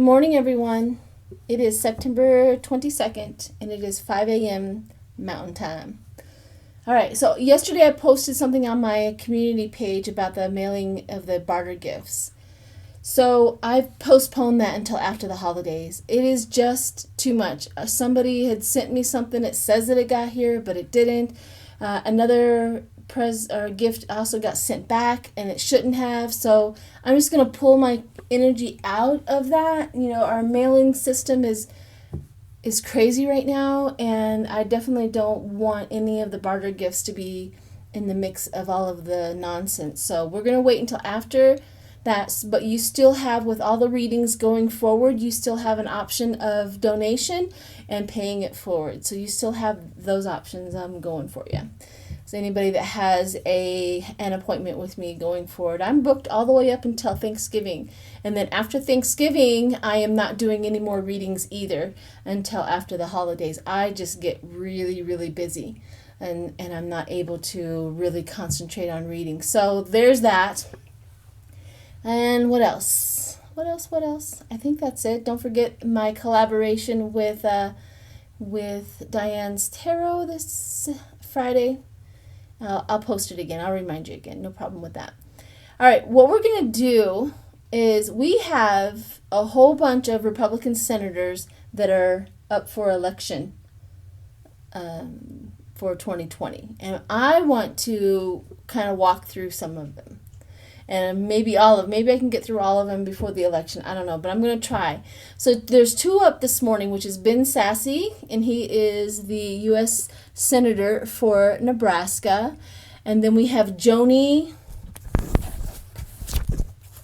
morning, everyone. It is September 22nd, and it is 5 a.m. Mountain Time. All right, so yesterday I posted something on my community page about the mailing of the barter gifts. So I've postponed that until after the holidays. It is just too much. Somebody had sent me something that says that it got here, but it didn't. Another gift also got sent back, and it shouldn't have. So I'm just going to pull my energy out of that. You know, our mailing system is crazy right now, and I definitely don't want any of the barter gifts to be in the mix of all of the nonsense. So we're going to wait until after that, but you still have, with all the readings going forward, you still have an option of donation and paying it forward. So you still have those options going for you. So anybody that has an appointment with me going forward, I'm booked all the way up until Thanksgiving. And then after Thanksgiving, I am not doing any more readings either until after the holidays. I just get really, really busy, and I'm not able to really concentrate on reading. So there's that. And what else? What else? I think that's it. Don't forget my collaboration with Diane's Tarot this Friday. I'll post it again. I'll remind you again. No problem with that. All right, what we're going to do is we have a whole bunch of Republican senators that are up for election for 2020. And I want to kind of walk through some of them. And maybe I can get through all of them before the election. I don't know, but I'm going to try. So there's two up this morning, which is Ben Sasse, and he is the U.S. Senator for Nebraska. And then we have Joni.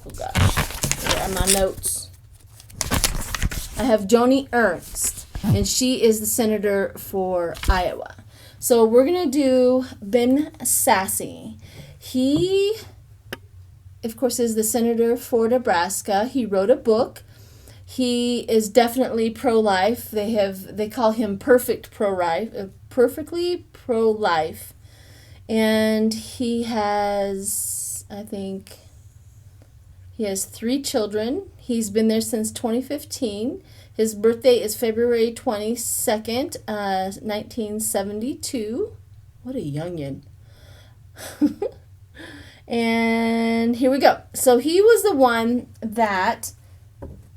Oh, gosh. Here are my notes. I have Joni Ernst, and she is the senator for Iowa. So we're going to do Ben Sasse. He, of course, is the senator for Nebraska. He wrote a book. He is definitely pro-life. They call him perfectly pro-life. And he has, I think, he has 3 children. He's been there since 2015. His birthday is February 22nd, 1972. What a youngin'. And here we go. So he was the one that,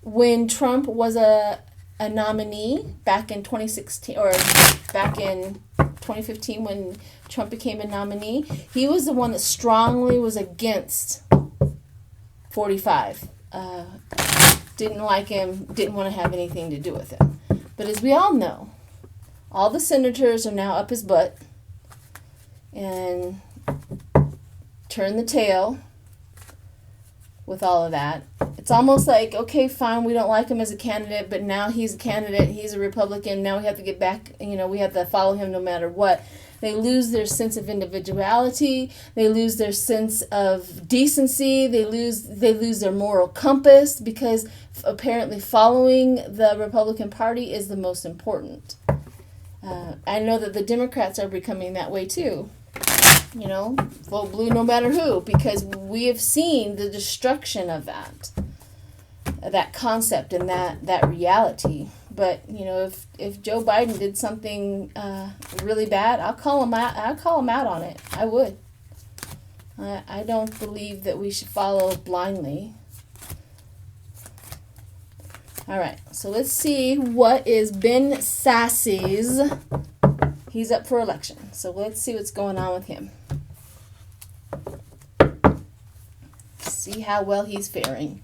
when Trump was a nominee back in 2016, or back in 2015 when Trump became a nominee, he was the one that strongly was against 45. Didn't like him, didn't want to have anything to do with him. But as we all know, all the senators are now up his butt and turn the tail with all of that. It's almost like, okay, fine, we don't like him as a candidate, but now he's a candidate, he's a Republican, now we have to get back, we have to follow him no matter what. They lose their sense of individuality, they lose their sense of decency, they lose their moral compass, because apparently following the Republican Party is the most important. I know that the Democrats are becoming that way too. Vote blue no matter who, because we have seen the destruction of that concept and that reality. But if Joe Biden did something really bad, I'll call him out on it. I would. I don't believe that we should follow blindly. All right, so let's see what is Ben Sasse's. He's up for election, so let's see what's going on with him. See how well he's faring.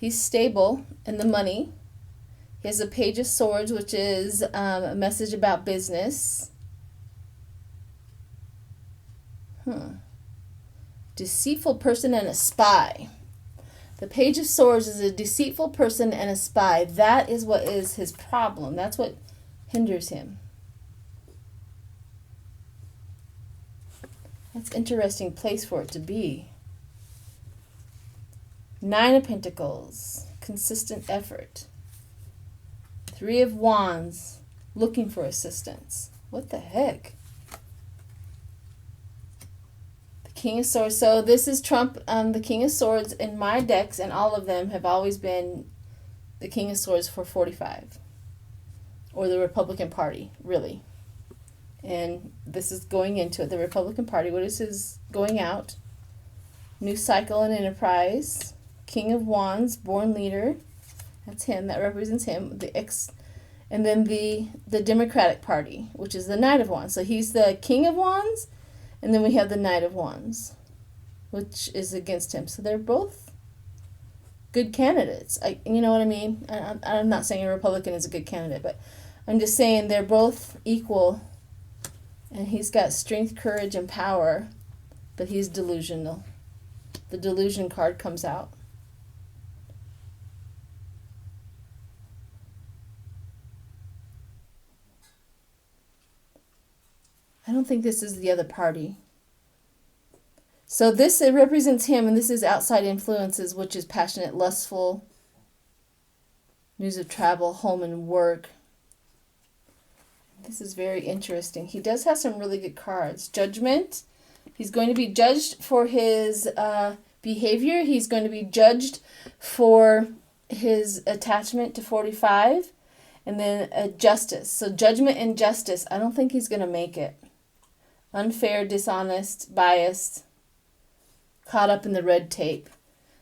He's stable in the money. He has a Page of Swords, which is a message about business. Deceitful person and a spy. The Page of Swords is a deceitful person and a spy. That is what is his problem. That's what hinders him. That's an interesting place for it to be. 9 of Pentacles, consistent effort. 3 of Wands, looking for assistance. What the heck? The King of Swords. So this is Trump, the King of Swords in my decks, and all of them have always been the King of Swords for 45. Or the Republican Party, really. And this is going into it. The Republican Party, what is his going out? New cycle and enterprise. King of Wands, born leader. That's him. That represents him. And then the Democratic Party, which is the Knight of Wands. So he's the King of Wands, and then we have the Knight of Wands, which is against him. So they're both good candidates. You know what I mean? I'm not saying a Republican is a good candidate, but I'm just saying they're both equal. And he's got strength, courage, and power, but he's delusional. The delusion card comes out. I don't think this is the other party. So this, it represents him, and this is outside influences, which is passionate, lustful, news of travel, home, and work. This is very interesting. He does have some really good cards. Judgment. He's going to be judged for his behavior. He's going to be judged for his attachment to 45. And then justice. So judgment and justice. I don't think he's going to make it. Unfair, dishonest, biased, caught up in the red tape.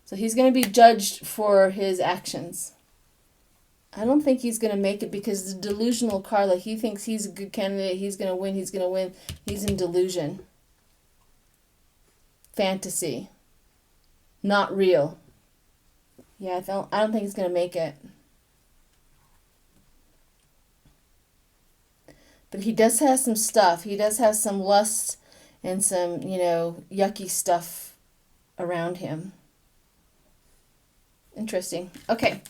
So he's going to be judged for his actions. I don't think he's going to make it because the delusional card, like he thinks he's a good candidate, he's going to win, he's going to win. He's in delusion. Fantasy. Not real. Yeah, I don't think he's going to make it. But he does have some stuff. He does have some lust and some, yucky stuff around him. Interesting. Okay.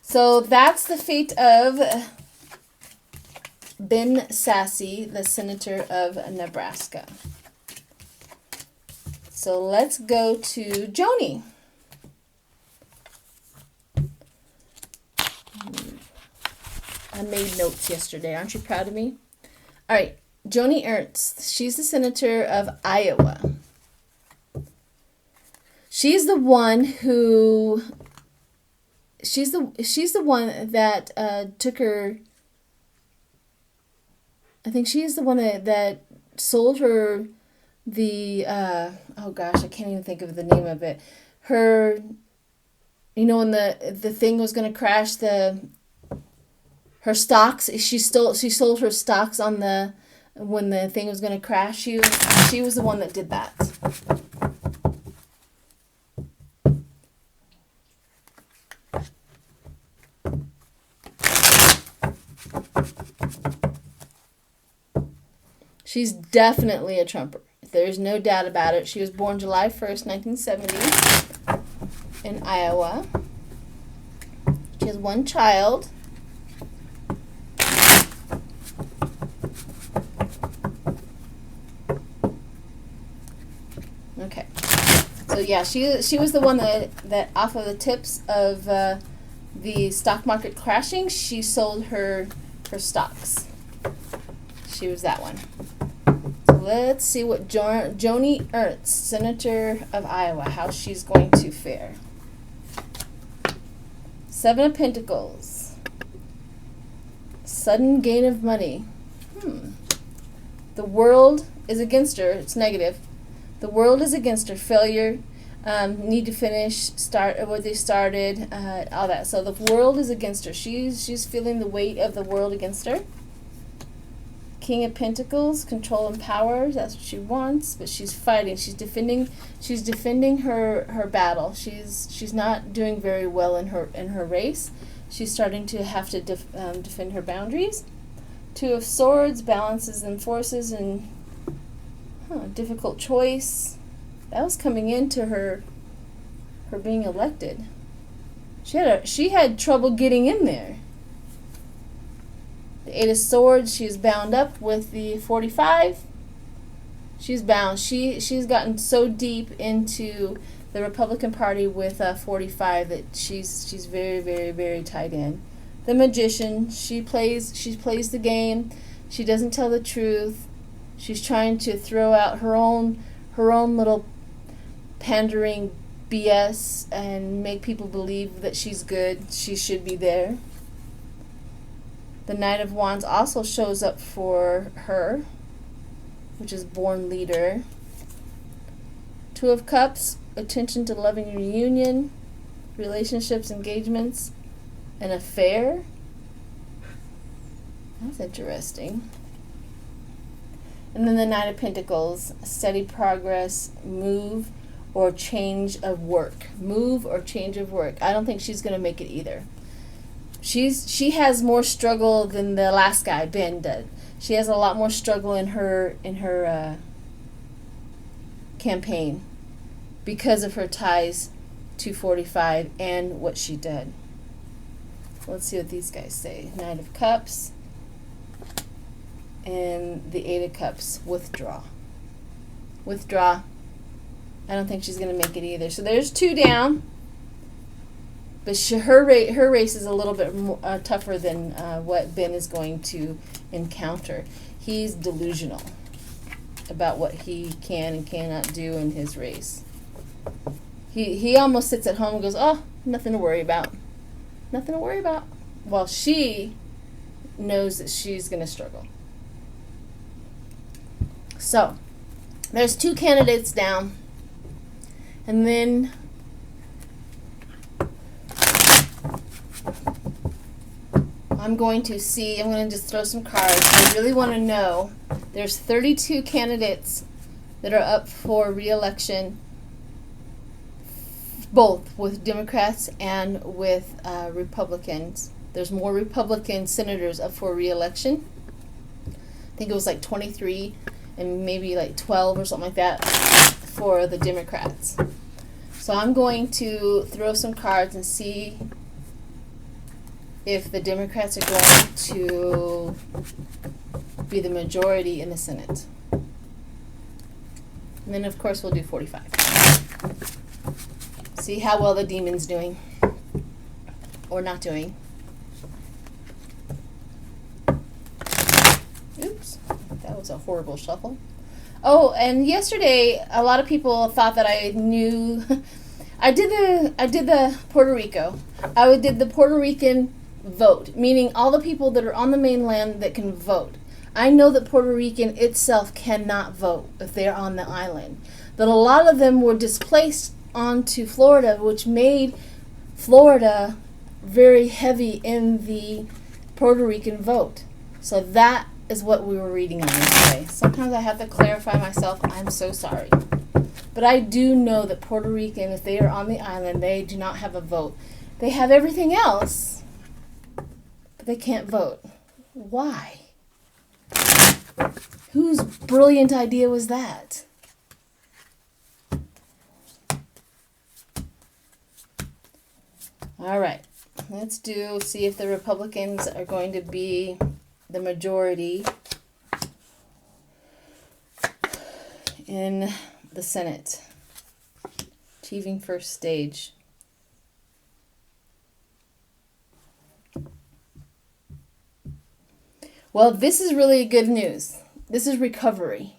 So that's the fate of Ben Sasse, the senator of Nebraska. So let's go to Joni. I made notes yesterday. Aren't you proud of me? All right. Joni Ernst. She's the senator of Iowa. She's the one who... She's the one that took her... I think she's the one that sold her the... oh gosh, I can't even think of the name of it. Her... when the thing was going to crash, her stocks, she sold her stocks when the thing was going to crash. She was the one that did that. She's definitely a Trumper. There's no doubt about it. She was born July 1st, 1970 in Iowa. She has one child. Okay. So yeah, she was the one that off of the tips of the stock market crashing, she sold her stocks. She was that one. So let's see what Joni Ernst, senator of Iowa, how she's going to fare. 7 of Pentacles. Sudden gain of money. The world is against her. It's negative. The world is against her. Failure. Need to finish. Start what they started. All that. So the world is against her. She's feeling the weight of the world against her. King of Pentacles, control and power. That's what she wants, but she's fighting. She's defending her battle. She's not doing very well in her race. She's starting to have to defend her boundaries. 2 of Swords, balances and forces, and difficult choice. That was coming into her being elected. She had trouble getting in there. The 8 of Swords, she's bound up with the 45. She's bound. She's gotten so deep into the Republican Party with 45 that she's very, very, very tied in. The Magician, she plays the game. She doesn't tell the truth. She's trying to throw out her own little pandering BS and make people believe that she's good. She should be there. The Knight of Wands also shows up for her, which is born leader. Two of Cups, attention to loving reunion, relationships, engagements, an affair. That's interesting. And then the Knight of Pentacles, steady progress, move or change of work. Move or change of work. I don't think she's going to make it either. She has more struggle than the last guy, Ben, did. She has a lot more struggle in her campaign because of her ties to 45 and what she did. Let's see what these guys say. Knight of Cups and the Eight of Cups. Withdraw. Withdraw. I don't think she's going to make it either. So there's two down. But her race is a little bit more, tougher than what Ben is going to encounter. He's delusional about what he can and cannot do in his race. He almost sits at home and goes, oh, nothing to worry about. Nothing to worry about. While she knows that she's going to struggle. So, there's two candidates down. And then I'm going to just throw some cards. I really want to know. There's 32 candidates that are up for re-election, both with Democrats and with Republicans. There's more Republican senators up for re-election. I think it was like 23 and maybe like 12 or something like that for the Democrats. So I'm going to throw some cards and see if the Democrats are going to be the majority in the Senate. And then, of course, we'll do 45. See how well the demon's doing. Or not doing. Oops. That was a horrible shuffle. Oh, and yesterday, a lot of people thought that I knew... I did the Puerto Rico. I did the Puerto Rican vote, meaning all the people that are on the mainland that can vote. I know that Puerto Rican itself cannot vote if they're on the island. But a lot of them were displaced onto Florida, which made Florida very heavy in the Puerto Rican vote. So that is what we were reading on today. Sometimes I have to clarify myself. I'm so sorry. But I do know that Puerto Rican, if they are on the island, they do not have a vote. They have everything else, but they can't vote. Why? Whose brilliant idea was that? All right. Let's see if the Republicans are going to be the majority in the Senate. Achieving first stage. Well, this is really good news. This is recovery.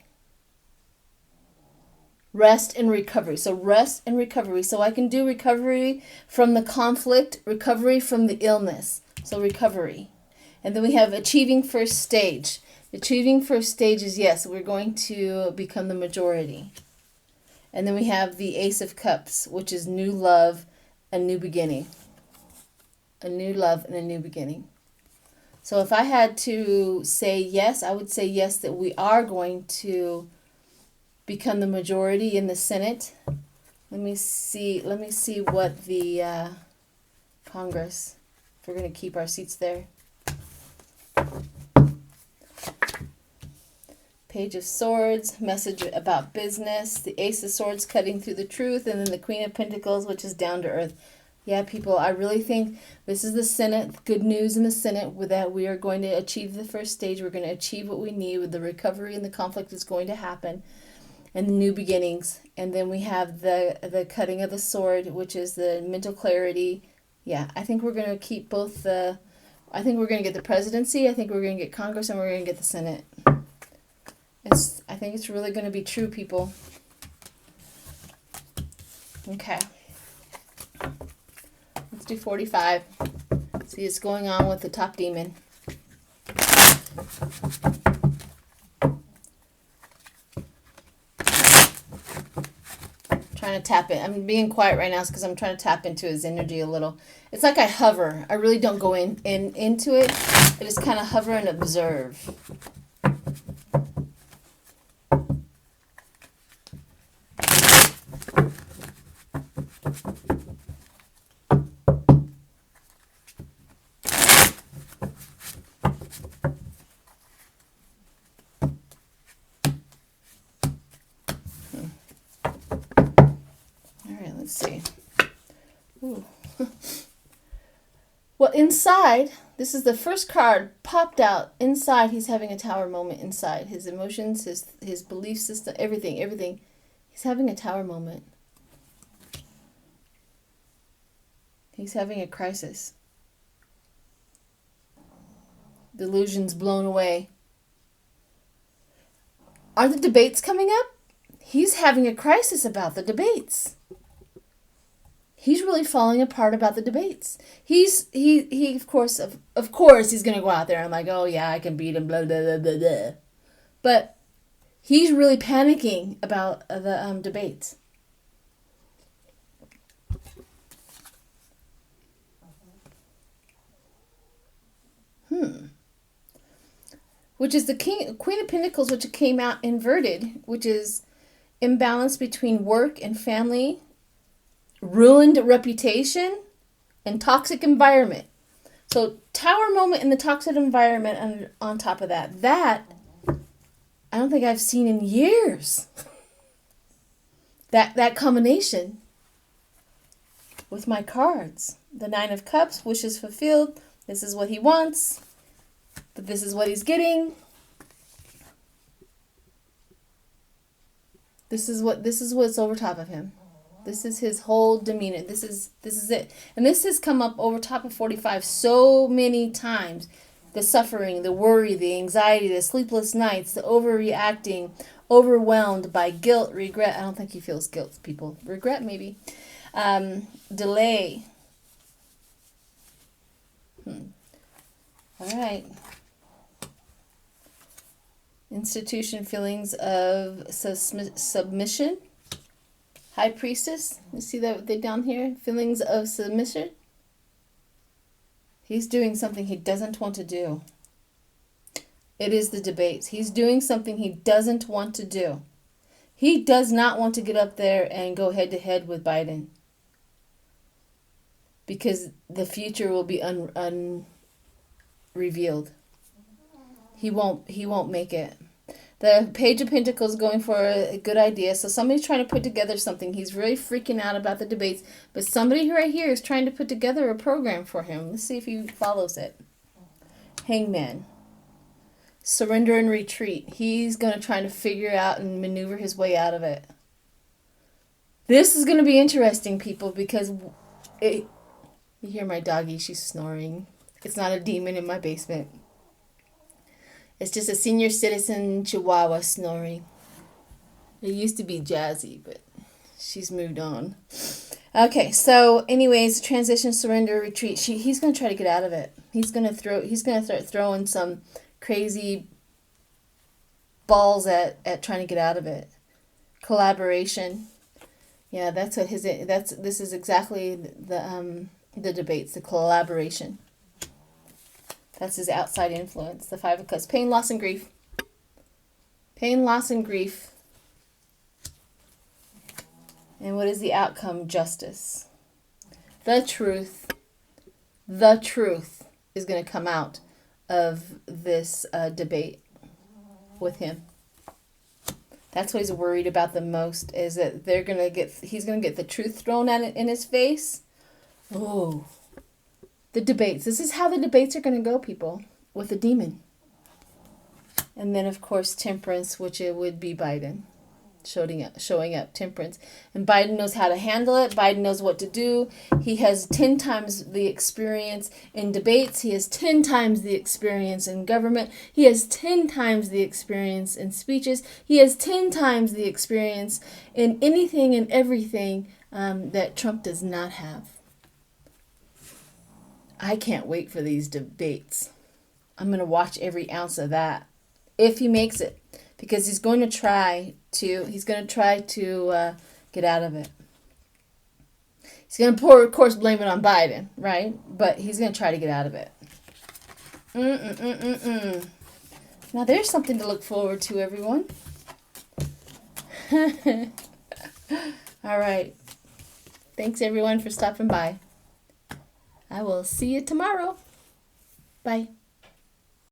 Rest and recovery. So rest and recovery. So I can do recovery from the conflict, recovery from the illness. So recovery. And then we have achieving first stage. Achieving first stage is yes, we're going to become the majority. And then we have the Ace of Cups, which is new love, a new beginning. A new love and a new beginning. So if I had to say yes, I would say yes that we are going to become the majority in the Senate. Let me see what the Congress, if we're going to keep our seats there. Page of Swords, message about business, the Ace of Swords cutting through the truth, and then the Queen of Pentacles, which is down to earth. Yeah, people, I really think this is the Senate, good news in the Senate, with that we are going to achieve the first stage. We're going to achieve what we need with the recovery, and the conflict is going to happen, and the new beginnings. And then we have the cutting of the sword, which is the mental clarity. Yeah, I think we're going to keep both I think we're going to get the presidency, I think we're going to get Congress, and we're going to get the Senate. I think it's really going to be true, people. Okay. Let's do 45. See what's going on with the top demon. Trying to tap in. I'm being quiet right now because I'm trying to tap into his energy a little. It's like I hover. I really don't go into it. I just kind of hover and observe. Let's see. Ooh. Well, inside, this is the first card popped out. Inside, he's having a tower moment inside. His emotions, his belief system, everything. He's having a tower moment. He's having a crisis. Delusions blown away. Are the debates coming up? He's having a crisis about the debates. He's really falling apart about the debates. He of course he's gonna go out there and like, oh yeah, I can beat him, blah blah blah blah blah. But he's really panicking about the debates. Which is the Queen of Pentacles, which came out inverted, which is imbalance between work and family, ruined reputation, and toxic environment. So tower moment in the toxic environment, and on top of that I don't think I've seen in years. That combination with my cards. The Nine of Cups, wishes fulfilled. This is what he wants, but this is what he's getting. This is what's over top of him. This is his whole demeanor. This is it. And this has come up over top of 45 so many times. The suffering, the worry, the anxiety, the sleepless nights, the overreacting, overwhelmed by guilt, regret. I don't think he feels guilt, people. Regret, maybe. Delay. All right. Institution, feelings of submission. High Priestess. You see that they down here? Feelings of submission. He's doing something he doesn't want to do. It is the debates. He's doing something he doesn't want to do. He does not want to get up there and go head to head with Biden. Because the future will be unrevealed. He won't make it. The Page of Pentacles going for a good idea. So somebody's trying to put together something. He's really freaking out about the debates. But somebody right here is trying to put together a program for him. Let's see if he follows it. Hangman. Surrender and retreat. He's going to try to figure out and maneuver his way out of it. This is going to be interesting, people, because you hear my doggie. She's snoring. It's not a demon in my basement. It's just a senior citizen chihuahua snoring. It used to be Jazzy, but she's moved on. Okay, so anyways, transition, surrender, retreat. He's going to try to get out of it. He's going to start throwing some crazy balls at trying to get out of it. Collaboration. Yeah, that's what this is exactly the debates, the collaboration. That's his outside influence. The Five of Cups. Pain, loss, and grief. Pain, loss, and grief. And what is the outcome? Justice. The truth. The truth is going to come out of this debate with him. That's what he's worried about the most, is that he's going to get the truth thrown at it in his face. Oh. The debates. This is how the debates are going to go, people, with the demon. And then, of course, temperance, which it would be Biden. showing up, temperance. And Biden knows how to handle it. Biden knows what to do. He has 10 times the experience in debates. He has 10 times the experience in government. He has 10 times the experience in speeches. He has 10 times the experience in anything and everything that Trump does not have. I can't wait for these debates. I'm going to watch every ounce of that if he makes it, because he's going to try to get out of it. He's going to, of course, blame it on Biden, right? But he's going to try to get out of it. Now there's something to look forward to, everyone. All right. Thanks, everyone, for stopping by. I will see you tomorrow. Bye.